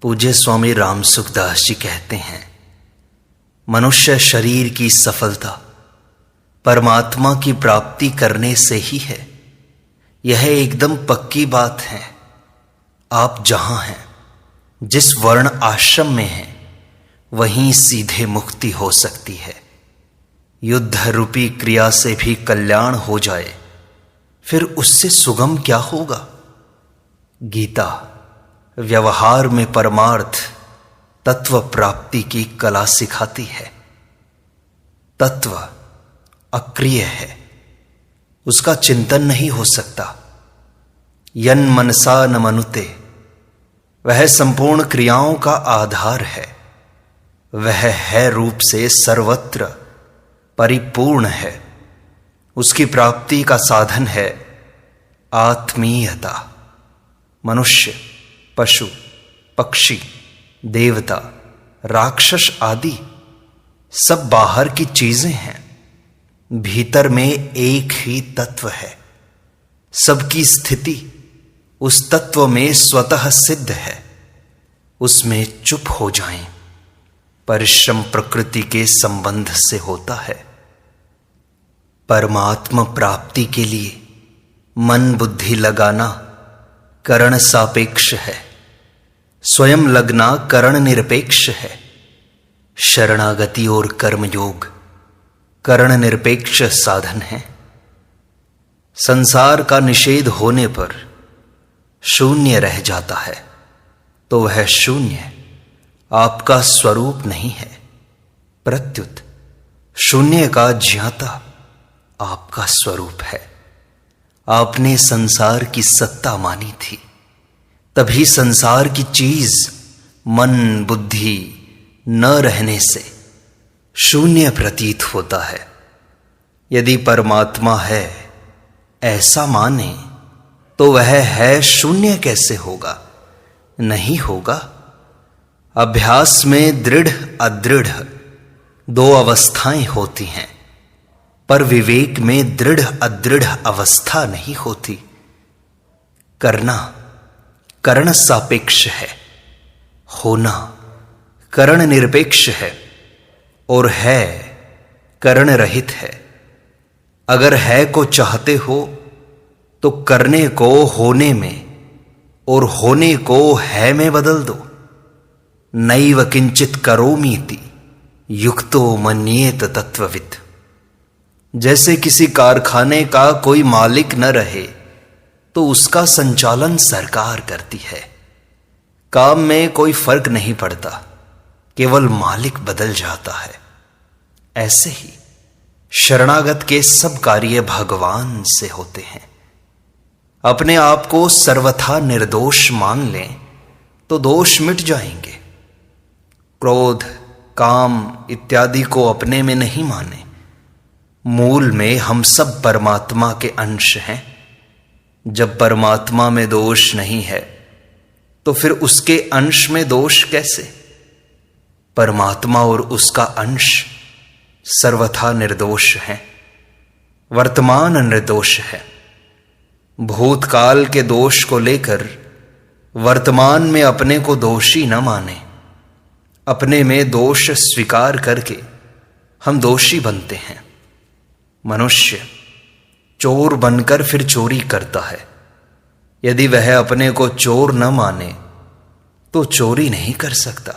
पूज्य स्वामी राम सुखदास जी कहते हैं, मनुष्य शरीर की सफलता परमात्मा की प्राप्ति करने से ही है। यह एकदम पक्की बात है। आप जहां हैं, जिस वर्ण आश्रम में हैं, वहीं सीधे मुक्ति हो सकती है। युद्ध रूपी क्रिया से भी कल्याण हो जाए, फिर उससे सुगम क्या होगा। गीता व्यवहार में परमार्थ तत्व प्राप्ति की कला सिखाती है। तत्व अक्रिय है, उसका चिंतन नहीं हो सकता। यन मनसा न मनुते, वह संपूर्ण क्रियाओं का आधार है। वह है रूप से सर्वत्र परिपूर्ण है। उसकी प्राप्ति का साधन है आत्मीयता। मनुष्य, पशु, पक्षी, देवता, राक्षस आदि सब बाहर की चीजें हैं। भीतर में एक ही तत्व है। सबकी स्थिति उस तत्व में स्वतः सिद्ध है। उसमें चुप हो जाएं। परिश्रम प्रकृति के संबंध से होता है। परमात्मा प्राप्ति के लिए मन बुद्धि लगाना करण सापेक्ष है। स्वयं लगना करण निरपेक्ष है। शरणागति और कर्मयोग करण निरपेक्ष साधन है। संसार का निषेध होने पर शून्य रह जाता है, तो वह शून्य आपका स्वरूप नहीं है। प्रत्युत शून्य का ज्ञाता आपका स्वरूप है। आपने संसार की सत्ता मानी थी, तभी संसार की चीज मन बुद्धि न रहने से शून्य प्रतीत होता है। यदि परमात्मा है ऐसा माने, तो वह है शून्य कैसे होगा? नहीं होगा। अभ्यास में दृढ़ अदृढ़ दो अवस्थाएं होती हैं, पर विवेक में दृढ़ अदृढ़ अवस्था नहीं होती। करना करण सापेक्ष है, होना करण निरपेक्ष है, और है करण रहित है। अगर है को चाहते हो तो करने को होने में और होने को है में बदल दो। नैव किंचित करोमीति युक्तो मन्येत तत्ववित्। जैसे किसी कारखाने का कोई मालिक न रहे तो उसका संचालन सरकार करती है। काम में कोई फर्क नहीं पड़ता, केवल मालिक बदल जाता है। ऐसे ही शरणागत के सब कार्य भगवान से होते हैं। अपने आप को सर्वथा निर्दोष मान लें तो दोष मिट जाएंगे। क्रोध, काम इत्यादि को अपने में नहीं माने। मूल में हम सब परमात्मा के अंश हैं। जब परमात्मा में दोष नहीं है, तो फिर उसके अंश में दोष कैसे? परमात्मा और उसका अंश सर्वथा निर्दोष है। वर्तमान निर्दोष है। भूतकाल के दोष को लेकर वर्तमान में अपने को दोषी न माने। अपने में दोष स्वीकार करके हम दोषी बनते हैं। मनुष्य चोर बनकर फिर चोरी करता है। यदि वह अपने को चोर न माने तो चोरी नहीं कर सकता।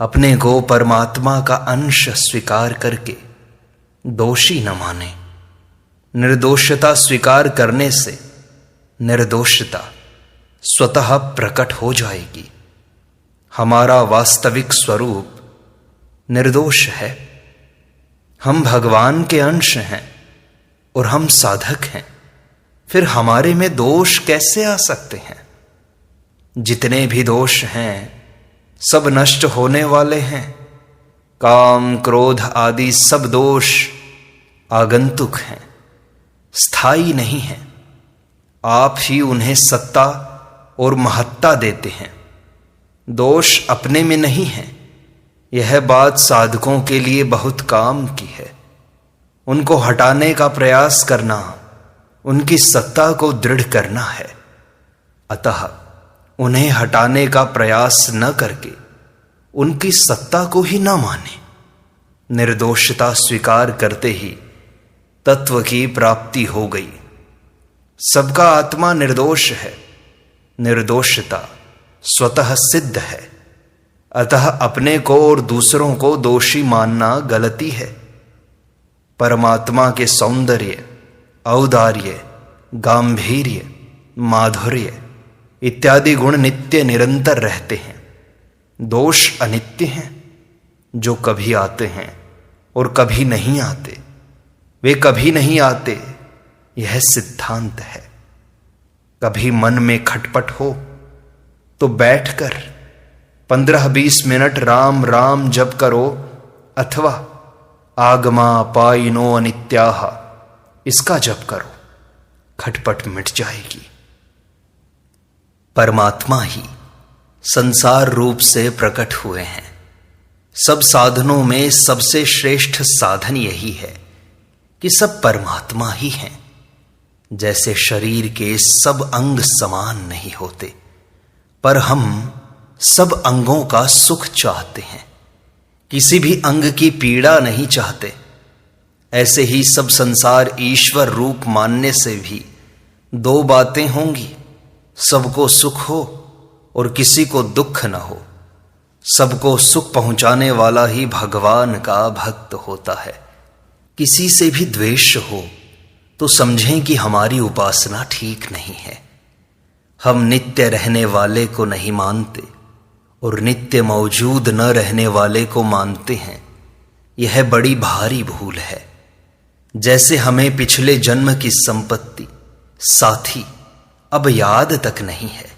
अपने को परमात्मा का अंश स्वीकार करके दोषी न माने। निर्दोषता स्वीकार करने से निर्दोषता स्वतः प्रकट हो जाएगी। हमारा वास्तविक स्वरूप निर्दोष है। हम भगवान के अंश हैं और हम साधक हैं। फिर हमारे में दोष कैसे आ सकते हैं? जितने भी दोष हैं सब नष्ट होने वाले हैं। काम क्रोध आदि सब दोष आगंतुक हैं, स्थायी नहीं हैं। आप ही उन्हें सत्ता और महत्ता देते हैं। दोष अपने में नहीं है। यह बात साधकों के लिए बहुत काम की है। उनको हटाने का प्रयास करना, उनकी सत्ता को दृढ़ करना है। अतः उन्हें हटाने का प्रयास न करके उनकी सत्ता को ही न माने। निर्दोषता स्वीकार करते ही तत्व की प्राप्ति हो गई। सबका आत्मा निर्दोष है। निर्दोषता स्वतः सिद्ध है। अतः अपने को और दूसरों को दोषी मानना गलती है। परमात्मा के सौंदर्य, औदार्य, गांभीर्य, माधुर्य इत्यादि गुण नित्य निरंतर रहते हैं। दोष अनित्य हैं, जो कभी आते हैं और कभी नहीं आते। वे कभी नहीं आते, यह सिद्धांत है। कभी मन में खटपट हो तो बैठकर 15-20 मिनट राम राम जप करो, अथवा आगमा पाइनो अनित्याह इसका जप करो, खटपट मिट जाएगी। परमात्मा ही संसार रूप से प्रकट हुए हैं। सब साधनों में सबसे श्रेष्ठ साधन यही है कि सब परमात्मा ही हैं। जैसे शरीर के सब अंग समान नहीं होते, पर हम सब अंगों का सुख चाहते हैं, किसी भी अंग की पीड़ा नहीं चाहते। ऐसे ही सब संसार ईश्वर रूप मानने से भी दो बातें होंगी, सबको सुख हो और किसी को दुख न हो। सबको सुख पहुंचाने वाला ही भगवान का भक्त होता है। किसी से भी द्वेष हो तो समझें कि हमारी उपासना ठीक नहीं है। हम नित्य रहने वाले को नहीं मानते और नित्य मौजूद न रहने वाले को मानते हैं। यह बड़ी भारी भूल है। जैसे हमें पिछले जन्म की संपत्ति, साथी अब याद तक नहीं है,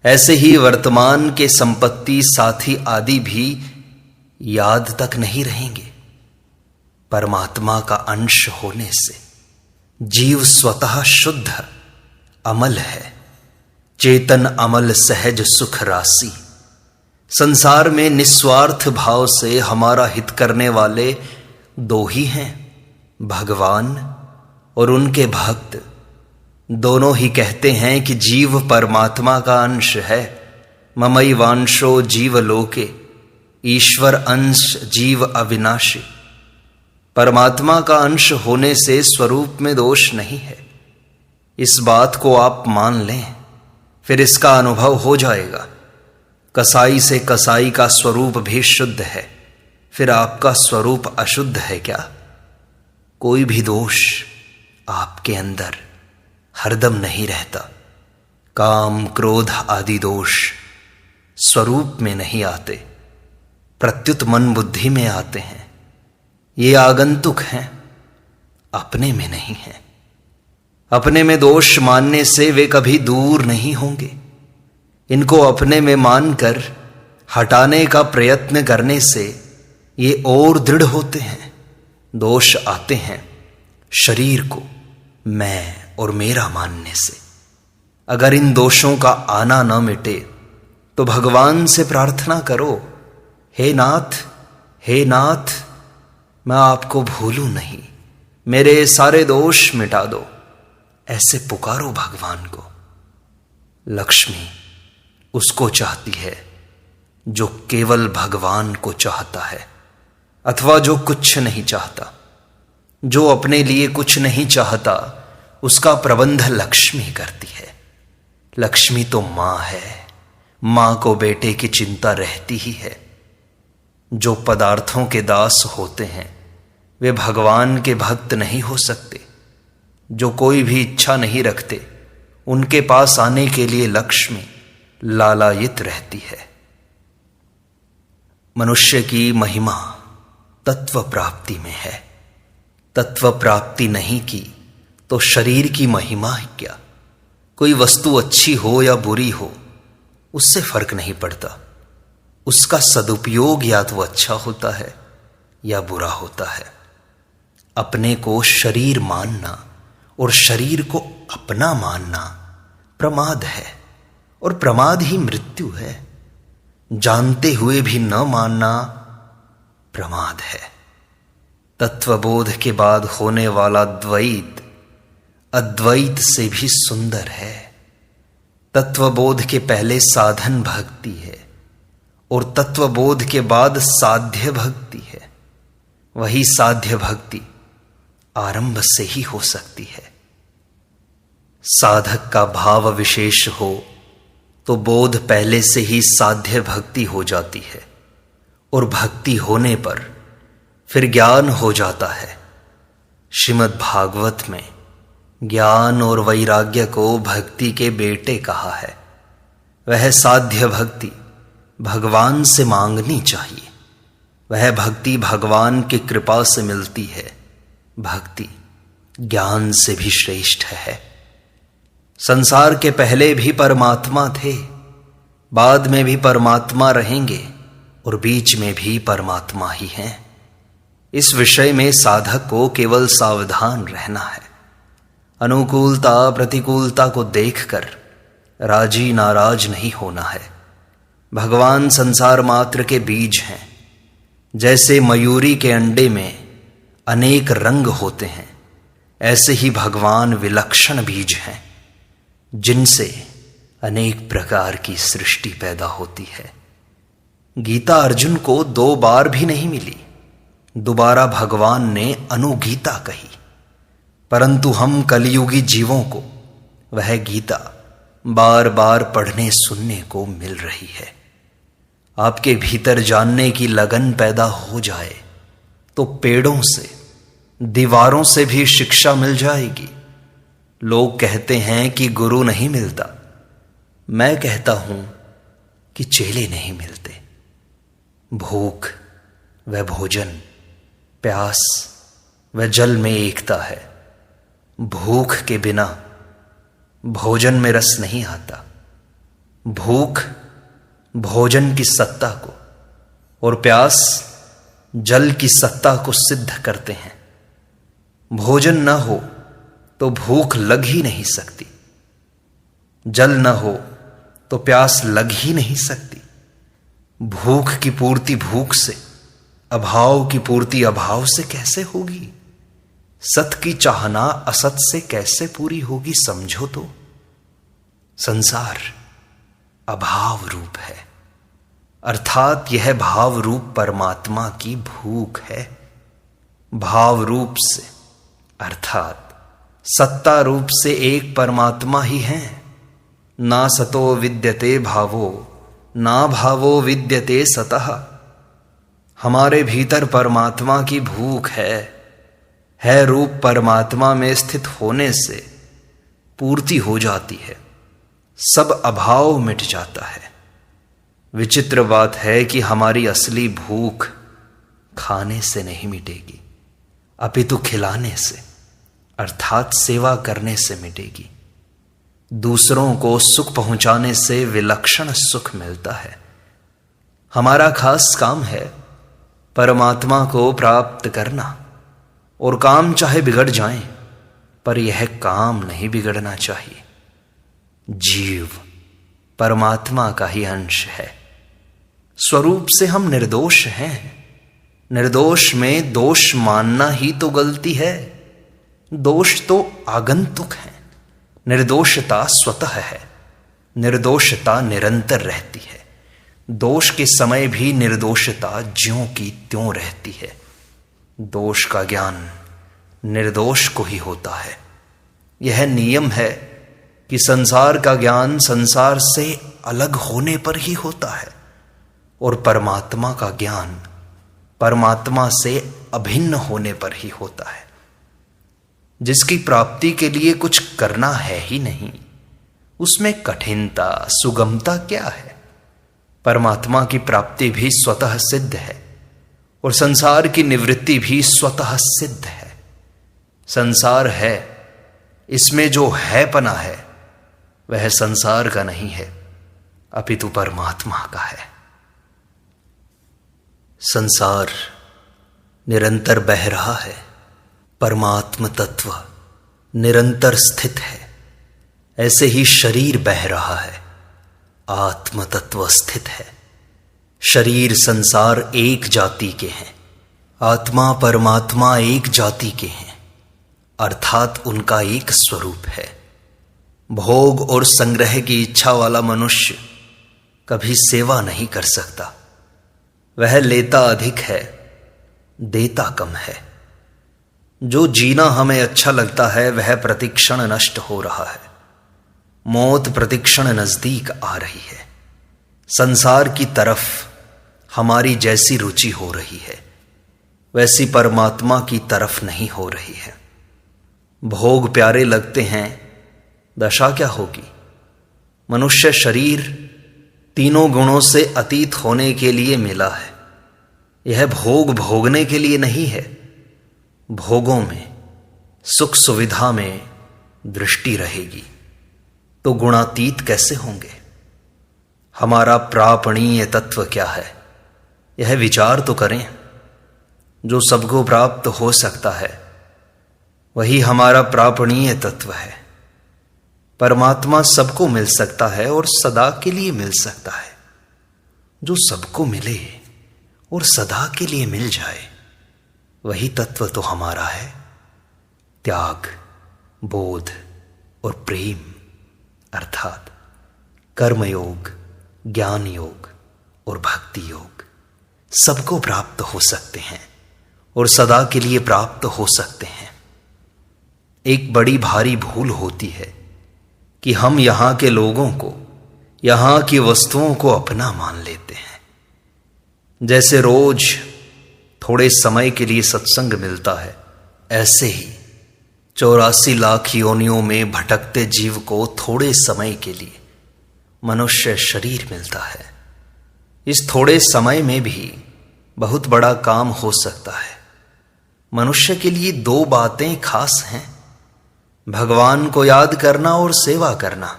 ऐसे ही वर्तमान के संपत्ति, साथी आदि भी याद तक नहीं रहेंगे। परमात्मा का अंश होने से जीव स्वतः शुद्ध अमल है। चेतन अमल सहज सुख राशि। संसार में निस्वार्थ भाव से हमारा हित करने वाले दो ही हैं, भगवान और उनके भक्त। दोनों ही कहते हैं कि जीव परमात्मा का अंश है। ममैवांशो जीव लोके, ईश्वर अंश जीव अविनाशी। परमात्मा का अंश होने से स्वरूप में दोष नहीं है। इस बात को आप मान लें, फिर इसका अनुभव हो जाएगा। कसाई से कसाई का स्वरूप भी शुद्ध है, फिर आपका स्वरूप अशुद्ध है क्या? कोई भी दोष आपके अंदर हरदम नहीं रहता। काम, क्रोध आदि दोष स्वरूप में नहीं आते, प्रत्युत मन बुद्धि में आते हैं। ये आगंतुक हैं, अपने में नहीं हैं। अपने में दोष मानने से वे कभी दूर नहीं होंगे। इनको अपने में मानकर हटाने का प्रयत्न करने से ये और दृढ़ होते हैं। दोष आते हैं शरीर को मैं और मेरा मानने से। अगर इन दोषों का आना न मिटे तो भगवान से प्रार्थना करो, हे नाथ, हे नाथ, मैं आपको भूलूं नहीं, मेरे सारे दोष मिटा दो। ऐसे पुकारो भगवान को। लक्ष्मी उसको चाहती है जो केवल भगवान को चाहता है, अथवा जो कुछ नहीं चाहता। जो अपने लिए कुछ नहीं चाहता उसका प्रबंध लक्ष्मी करती है। लक्ष्मी तो मां है, मां को बेटे की चिंता रहती ही है। जो पदार्थों के दास होते हैं वे भगवान के भक्त नहीं हो सकते। जो कोई भी इच्छा नहीं रखते उनके पास आने के लिए लक्ष्मी लालायित रहती है। मनुष्य की महिमा तत्व प्राप्ति में है। तत्व प्राप्ति नहीं की तो शरीर की महिमा है क्या? कोई वस्तु अच्छी हो या बुरी हो उससे फर्क नहीं पड़ता। उसका सदुपयोग या तो अच्छा होता है या बुरा होता है। अपने को शरीर मानना और शरीर को अपना मानना प्रमाद है, और प्रमाद ही मृत्यु है। जानते हुए भी न मानना प्रमाद है। तत्वबोध के बाद होने वाला द्वैत अद्वैत से भी सुंदर है। तत्वबोध के पहले साधन भक्ति है और तत्वबोध के बाद साध्य भक्ति है। वही साध्य भक्ति आरंभ से ही हो सकती है। साधक का भाव विशेष हो तो बोध पहले से ही साध्य भक्ति हो जाती है और भक्ति होने पर फिर ज्ञान हो जाता है। श्रीमद् भागवत में ज्ञान और वैराग्य को भक्ति के बेटे कहा है। वह साध्य भक्ति भगवान से मांगनी चाहिए। वह भक्ति भगवान की कृपा से मिलती है। भक्ति ज्ञान से भी श्रेष्ठ है। संसार के पहले भी परमात्मा थे, बाद में भी परमात्मा रहेंगे और बीच में भी परमात्मा ही हैं। इस विषय में साधक को केवल सावधान रहना है। अनुकूलता प्रतिकूलता को देखकर राजी नाराज नहीं होना है। भगवान संसार मात्र के बीज हैं। जैसे मयूरी के अंडे में अनेक रंग होते हैं, ऐसे ही भगवान विलक्षण बीज हैं जिनसे अनेक प्रकार की सृष्टि पैदा होती है। गीता अर्जुन को 2 बार भी नहीं मिली। दोबारा भगवान ने अनुगीता कही, परंतु हम कलियुगी जीवों को वह गीता बार बार पढ़ने सुनने को मिल रही है। आपके भीतर जानने की लगन पैदा हो जाए तो पेड़ों से दीवारों से भी शिक्षा मिल जाएगी। लोग कहते हैं कि गुरु नहीं मिलता। मैं कहता हूं कि चेले नहीं मिलते। भूख व भोजन, प्यास व जल में एकता है। भूख के बिना भोजन में रस नहीं आता। भूख भोजन की सत्ता को और प्यास जल की सत्ता को सिद्ध करते हैं। भोजन न हो तो भूख लग ही नहीं सकती। जल न हो तो प्यास लग ही नहीं सकती। भूख की पूर्ति भूख से, अभाव की पूर्ति अभाव से कैसे होगी? सत की चाहना असत से कैसे पूरी होगी? समझो तो। संसार अभाव रूप है, अर्थात यह भाव रूप परमात्मा की भूख है। भाव रूप से अर्थात सत्ता रूप से एक परमात्मा ही है। ना सतो विद्यते भावो, ना भावो विद्यते सतः। हमारे भीतर परमात्मा की भूख है रूप परमात्मा में स्थित होने से पूर्ति हो जाती है। सब अभाव मिट जाता है। विचित्र बात है कि हमारी असली भूख खाने से नहीं मिटेगी, अपितु खिलाने से अर्थात सेवा करने से मिटेगी। दूसरों को सुख पहुंचाने से विलक्षण सुख मिलता है। हमारा खास काम है परमात्मा को प्राप्त करना, और काम चाहे बिगड़ जाएं, पर यह काम नहीं बिगड़ना चाहिए। जीव परमात्मा का ही अंश है। स्वरूप से हम निर्दोष हैं। निर्दोष में दोष मानना ही तो गलती है। दोष तो आगंतुक है। निर्दोषता स्वतः है। निर्दोषता निरंतर रहती है। दोष के समय भी निर्दोषता ज्यों की त्यों रहती है। दोष का ज्ञान निर्दोष को ही होता है। यह नियम है कि संसार का ज्ञान संसार से अलग होने पर ही होता है और परमात्मा का ज्ञान परमात्मा से अभिन्न होने पर ही होता है। जिसकी प्राप्ति के लिए कुछ करना है ही नहीं, उसमें कठिनता सुगमता क्या है? परमात्मा की प्राप्ति भी स्वतः सिद्ध है और संसार की निवृत्ति भी स्वतः सिद्ध है। संसार है, इसमें जो है पना है वह संसार का नहीं है, अपितु परमात्मा का है। संसार निरंतर बह रहा है, परमात्म तत्व निरंतर स्थित है। ऐसे ही शरीर बह रहा है, आत्म तत्व स्थित है। शरीर संसार एक जाति के हैं, आत्मा परमात्मा एक जाति के हैं, अर्थात उनका एक स्वरूप है। भोग और संग्रह की इच्छा वाला मनुष्य कभी सेवा नहीं कर सकता। वह लेता अधिक है, देता कम है। जो जीना हमें अच्छा लगता है वह प्रतिक्षण नष्ट हो रहा है। मौत प्रतिक्षण नजदीक आ रही है। संसार की तरफ हमारी जैसी रुचि हो रही है वैसी परमात्मा की तरफ नहीं हो रही है। भोग प्यारे लगते हैं, दशा क्या होगी? मनुष्य शरीर तीनों गुणों से अतीत होने के लिए मिला है। यह भोग भोगने के लिए नहीं है। भोगों में, सुख सुविधा में दृष्टि रहेगी तो गुणातीत कैसे होंगे? हमारा प्रापणीय तत्व क्या है, यह विचार तो करें। जो सबको प्राप्त हो सकता है वही हमारा प्रापणीय तत्व है। परमात्मा सबको मिल सकता है और सदा के लिए मिल सकता है। जो सबको मिले और सदा के लिए मिल जाए वही तत्व तो हमारा है। त्याग, बोध और प्रेम अर्थात कर्मयोग, ज्ञान योग और भक्ति योग सबको प्राप्त हो सकते हैं और सदा के लिए प्राप्त हो सकते हैं। एक बड़ी भारी भूल होती है कि हम यहां के लोगों को, यहां की वस्तुओं को अपना मान लेते हैं। जैसे रोज थोड़े समय के लिए सत्संग मिलता है, ऐसे ही 84 लाख योनियों में भटकते जीव को थोड़े समय के लिए मनुष्य शरीर मिलता है। इस थोड़े समय में भी बहुत बड़ा काम हो सकता है। मनुष्य के लिए 2 बातें खास हैं, भगवान को याद करना और सेवा करना।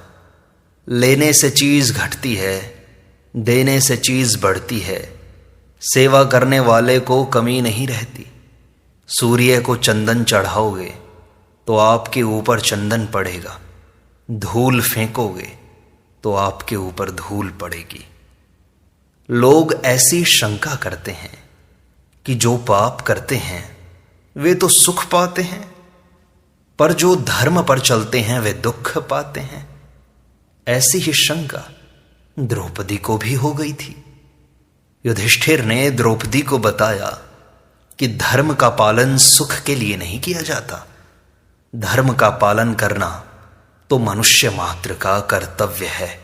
लेने से चीज घटती है, देने से चीज बढ़ती है। सेवा करने वाले को कमी नहीं रहती। सूर्य को चंदन चढ़ाओगे तो आपके ऊपर चंदन पड़ेगा, धूल फेंकोगे तो आपके ऊपर धूल पड़ेगी। लोग ऐसी शंका करते हैं कि जो पाप करते हैं वे तो सुख पाते हैं, पर जो धर्म पर चलते हैं वे दुख पाते हैं। ऐसी ही शंका द्रौपदी को भी हो गई थी। युधिष्ठिर ने द्रौपदी को बताया कि धर्म का पालन सुख के लिए नहीं किया जाता। धर्म का पालन करना तो मनुष्य मात्र का कर्तव्य है,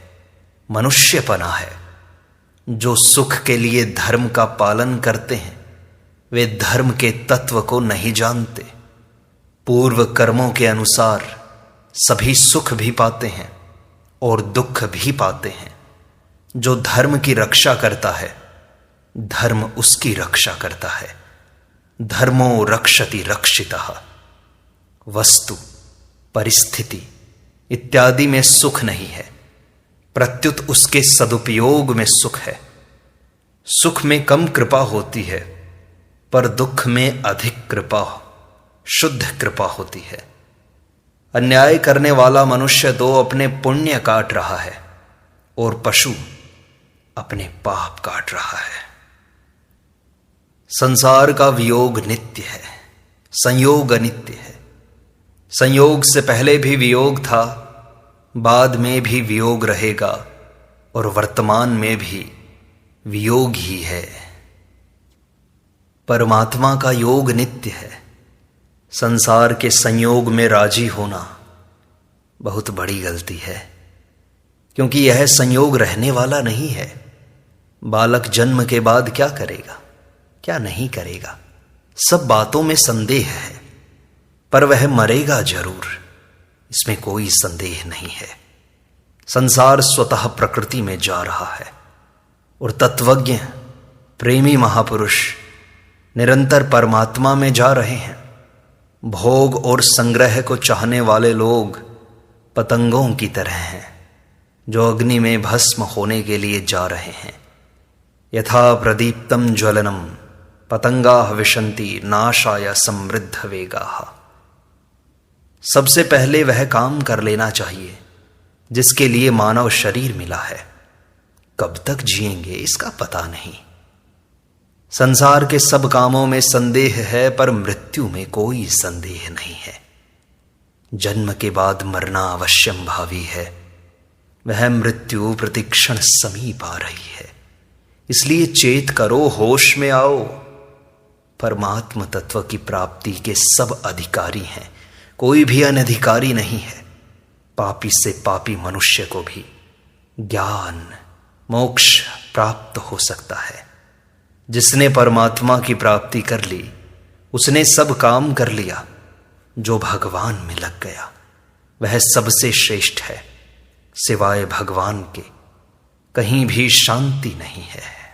मनुष्यपना है। जो सुख के लिए धर्म का पालन करते हैं वे धर्म के तत्व को नहीं जानते। पूर्व कर्मों के अनुसार सभी सुख भी पाते हैं और दुख भी पाते हैं। जो धर्म की रक्षा करता है, धर्म उसकी रक्षा करता है। धर्मो रक्षति रक्षितः। वस्तु, परिस्थिति इत्यादि में सुख नहीं है, प्रत्युत उसके सदुपयोग में सुख है। सुख में कम कृपा होती है, पर दुख में अधिक कृपा, शुद्ध कृपा होती है। अन्याय करने वाला मनुष्य तो अपने पुण्य काट रहा है और पशु अपने पाप काट रहा है। संसार का वियोग नित्य है, संयोग अनित्य है। संयोग से पहले भी वियोग था, बाद में भी वियोग रहेगा और वर्तमान में भी वियोग ही है। परमात्मा का योग नित्य है। संसार के संयोग में राजी होना बहुत बड़ी गलती है, क्योंकि यह संयोग रहने वाला नहीं है। बालक जन्म के बाद क्या करेगा, क्या नहीं करेगा, सब बातों में संदेह है, पर वह मरेगा जरूर, इसमें कोई संदेह नहीं है। संसार स्वतः प्रकृति में जा रहा है और तत्वज्ञ प्रेमी महापुरुष निरंतर परमात्मा में जा रहे हैं। भोग और संग्रह को चाहने वाले लोग पतंगों की तरह हैं जो अग्नि में भस्म होने के लिए जा रहे हैं। यथा प्रदीप्तम ज्वलनम पतंगाः विशन्ति नाशाय समृद्ध वेगाः। सबसे पहले वह काम कर लेना चाहिए जिसके लिए मानव शरीर मिला है। कब तक जिएंगे इसका पता नहीं। संसार के सब कामों में संदेह है, पर मृत्यु में कोई संदेह नहीं है। जन्म के बाद मरना अवश्यम भावी है, वह मृत्यु प्रतिक्षण समीप आ रही है। इसलिए चेत करो, होश में आओ। परमात्म तत्व की प्राप्ति के सब अधिकारी हैं, कोई भी अनधिकारी नहीं है। पापी से पापी मनुष्य को भी ज्ञान मोक्ष प्राप्त हो सकता है। जिसने परमात्मा की प्राप्ति कर ली उसने सब काम कर लिया। जो भगवान में लग गया वह सबसे श्रेष्ठ है। सिवाय भगवान के कहीं भी शांति नहीं है।